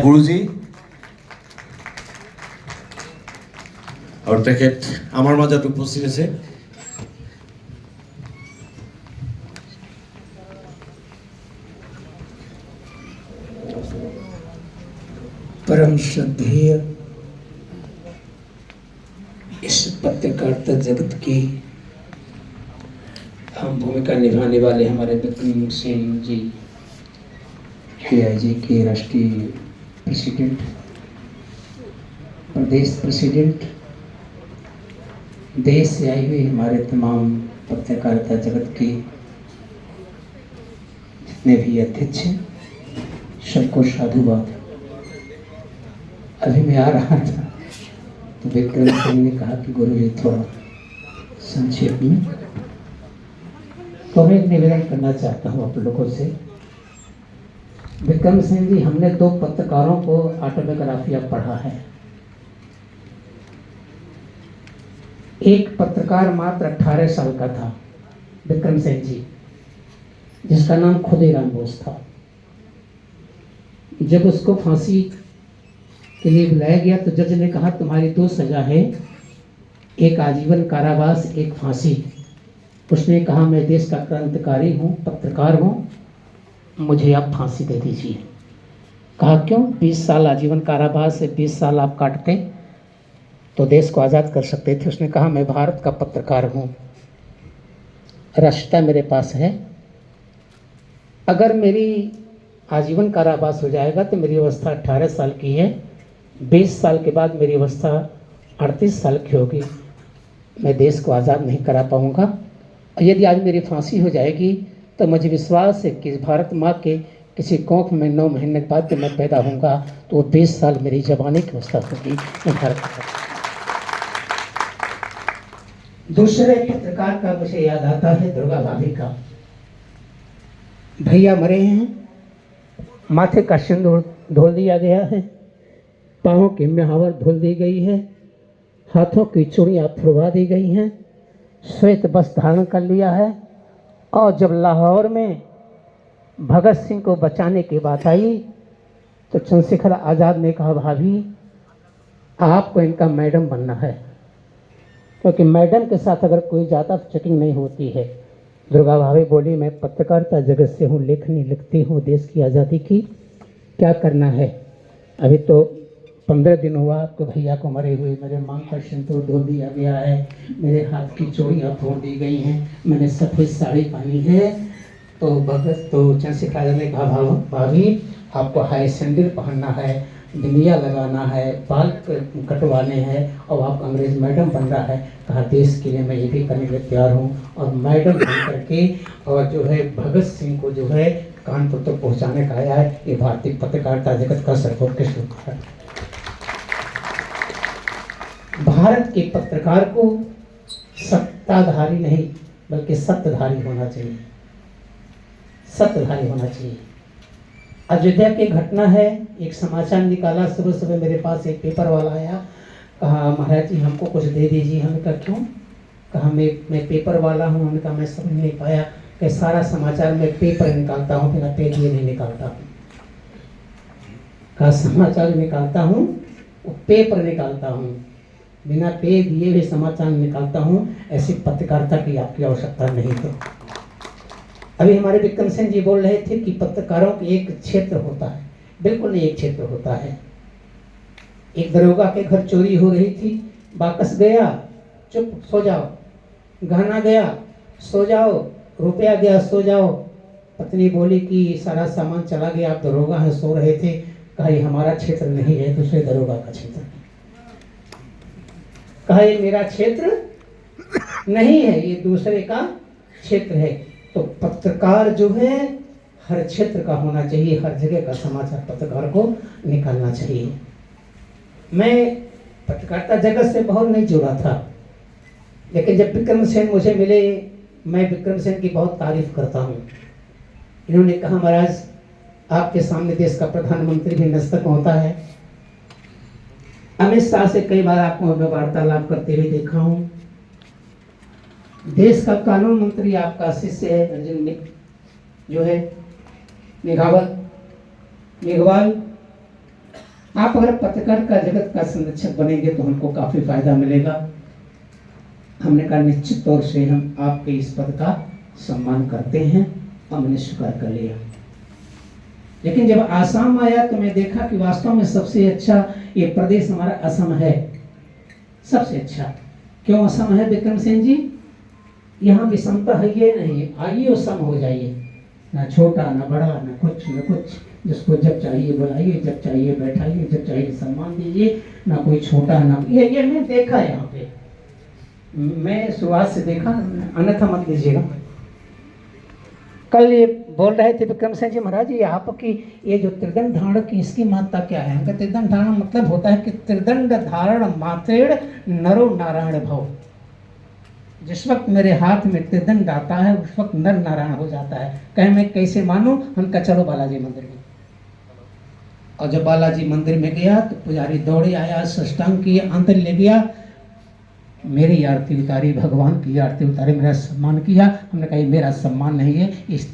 গুৰুজী আৰু তেখেত আমাৰ মাজত উপস্থিত আছে। परम श्रद्धेय इस पत्रकारिता जगत की अहम भूमिका निभाने वाले हमारे विक्रम सिंह जी PIJ के राष्ट्रीय प्रेसिडेंट, प्रदेश प्रेसिडेंट, देश से आए हुए हमारे तमाम पत्रकारिता जगत के जितने भी अध्यक्ष हैं, सबको साधुवाद। अभी मैं आ रहा था तो विक्रम सिंह ने कहा कि गुरुजी थोड़ा संक्षेप में, तो मैं एक निवेदन करना चाहता हूँ आप लोगों से। विक्रम सिंह जी, हमने 2 पत्रकारों को ऑटोबायोग्राफिया पढ़ा है। एक पत्रकार मात्र 18 साल का था, विक्रम सिंह जी, जिसका नाम खुदीराम बोस था। जब उसको फांसी के लिए बुलाया गया तो जज ने कहा तुम्हारी 2 सजा है, एक आजीवन कारावास, एक फांसी। उसने कहा मैं देश का क्रांतिकारी हूँ, पत्रकार हूँ, मुझे आप फांसी दे दीजिए। कहा क्यों? 20 साल आजीवन कारावास से 20 साल आप काटते तो देश को आज़ाद कर सकते थे। उसने कहा मैं भारत का पत्रकार हूँ, राष्ट्रता मेरे पास है, अगर मेरी आजीवन कारावास हो जाएगा तो मेरी अवस्था 18 साल की है, 20 साल के बाद मेरी अवस्था 38 साल की होगी, मैं देश को आज़ाद नहीं करा पाऊँगा। यदि आज मेरी फांसी हो जाएगी तो मुझे विश्वास है कि भारत माँ के किसी कोख में 9 महीने के बाद जब मैं पैदा होऊंगा तो वो 20 साल मेरी जवानी की अवस्था होगी, मैं भारत का। दूसरे पत्रकार का मुझे याद आता है दुर्गा भाभी का। भैया मरे हैं, माथे का सिंदूर धोल दिया गया है, पाँव की महावर धुल दी गई है, हाथों की चूड़ियाँ फुड़वा दी गई हैं, श्वेत वस्त्र धारण कर लिया है। और जब लाहौर में भगत सिंह को बचाने की बात आई तो चंद्रशेखर आज़ाद ने कहा भाभी आपको इनका मैडम बनना है, क्योंकि मैडम के साथ अगर कोई ज़्यादा चेकिंग नहीं होती है। दुर्गा भाभी बोली मैं पत्रकारिता जगत से हूँ, लेखनी लिखती हूँ देश की आज़ादी की, क्या करना है। अभी तो 15 दिन हुआ तो भैया को मरे हुए, मेरे मांग का सिंदूर धो दिया गया है, मेरे हाथ की चूड़ियाँ फोड़ दी गई हैं, मैंने सफ़ेद साड़ी पहनी है। तो चंद्रशेखर ने कहा भाभी आपको हाई सैंडल पहनना है, बिंदिया लगाना है, बाल कटवाने हैं और आप अंग्रेज मैडम बन रहा है। कहा देश के लिए मैं ये भी करने के लिए तैयार हूँ, और मैडम बन करके और जो है भगत सिंह को जो है कानपुर तक पहुँचाने का आया है। ये भारतीय पत्रकारिता जगत का सर्वोत्कृष्ट उदाहरण। भारत के पत्रकार को सत्ताधारी नहीं बल्कि सत्यधारी होना चाहिए, सत्यधारी होना चाहिए। अयोध्या की घटना है, एक समाचार निकाला, सुबह सुबह मेरे पास एक पेपर वाला आया, कहा महाराज जी हमको कुछ दे दीजिए। हमने कहा क्यों? कहा मैं पेपर वाला हूँ। हमने कहा मैं समझ नहीं पाया कि सारा समाचार मैं पेपर निकालता हूँ, बिना पे दिए नहीं निकालता हूँ। कहा समाचार निकालता हूँ, वो पेपर निकालता हूँ, बिना पे दिए भी समाचार निकालता हूँ, ऐसी पत्रकारिता की आपकी आवश्यकता नहीं है। अभी हमारे विक्रम सिंह जी बोल रहे थे कि पत्रकारों की एक क्षेत्र होता है, बिल्कुल नहीं एक क्षेत्र होता है। एक दरोगा के घर चोरी हो रही थी, बाकस गया, चुप सो जाओ, गहना गया सो जाओ, रुपया गया सो जाओ। पत्नी बोली कि सारा सामान चला गया, आप दरोगा हैं सो रहे थे। कहा ये हमारा क्षेत्र नहीं है, दूसरे दरोगा का क्षेत्र। कहा ये मेरा क्षेत्र नहीं है, ये दूसरे का क्षेत्र है। तो पत्रकार जो है हर क्षेत्र का होना चाहिए, हर जगह का समाचार पत्रकार को निकालना चाहिए। मैं पत्रकारिता जगत से बहुत नहीं जुड़ा था, लेकिन जब विक्रम सेन मुझे मिले, मैं विक्रम सेन की बहुत तारीफ करता हूँ। इन्होंने कहा महाराज आपके सामने देश का प्रधानमंत्री भी नतमस्तक होता है। अमित शाह से कई बार आपको मैं वार्तालाप करते हुए देखा हूँ। देश का कानून मंत्री आपका शिष्य है रंजन जो है मेघवाल, आप अगर पत्रकार का जगत का संरक्षक बनेंगे तो हमको काफ़ी फायदा मिलेगा। हमने कहा निश्चित तौर से हम आपके इस पद का सम्मान करते हैं, हमने स्वीकार कर लिया। लेकिन जब आसाम आया तो मैं देखा कि वास्तव में सबसे अच्छा ये प्रदेश हमारा असम है, सबसे अच्छा। क्यों असम है विक्रम सिंह जी? यहाँ विषमता है ये नहीं, आइए और सम हो जाइए, ना छोटा ना बड़ा ना कुछ न कुछ, जिसको जब चाहिए बुलाइए, जब चाहिए बैठाइए, जब चाहिए सम्मान दीजिए, ना कोई छोटा ना ये मैं देखा यहाँ पे, मैं शुरुआत से देखा, अन्यथा मत लीजिएगा। कल ये बोल रहे थे विक्रम सिंह जी महाराज, ये आपकी ये जो त्रिदंड धारण की इसकी महत्ता क्या है? उनका त्रिदंड धारण मतलब होता है कि त्रिदंड धारण मात्रेण नरो नारायण भव। जिस वक्त मेरे हाथ में त्रिदंड आता है उस वक्त नर नारायण हो जाता है। कहे मैं कैसे मानूं? हम कहा चलो बालाजी मंदिर में। और जब बालाजी मंदिर में गया तो पुजारी दौड़े आया, साष्टांग किया, अंदर ले गया, मेरी आरती उतारी, भगवान की आरती उतारी, मेरा सम्मान किया। हमने कहा मेरा सम्मान नहीं है, इस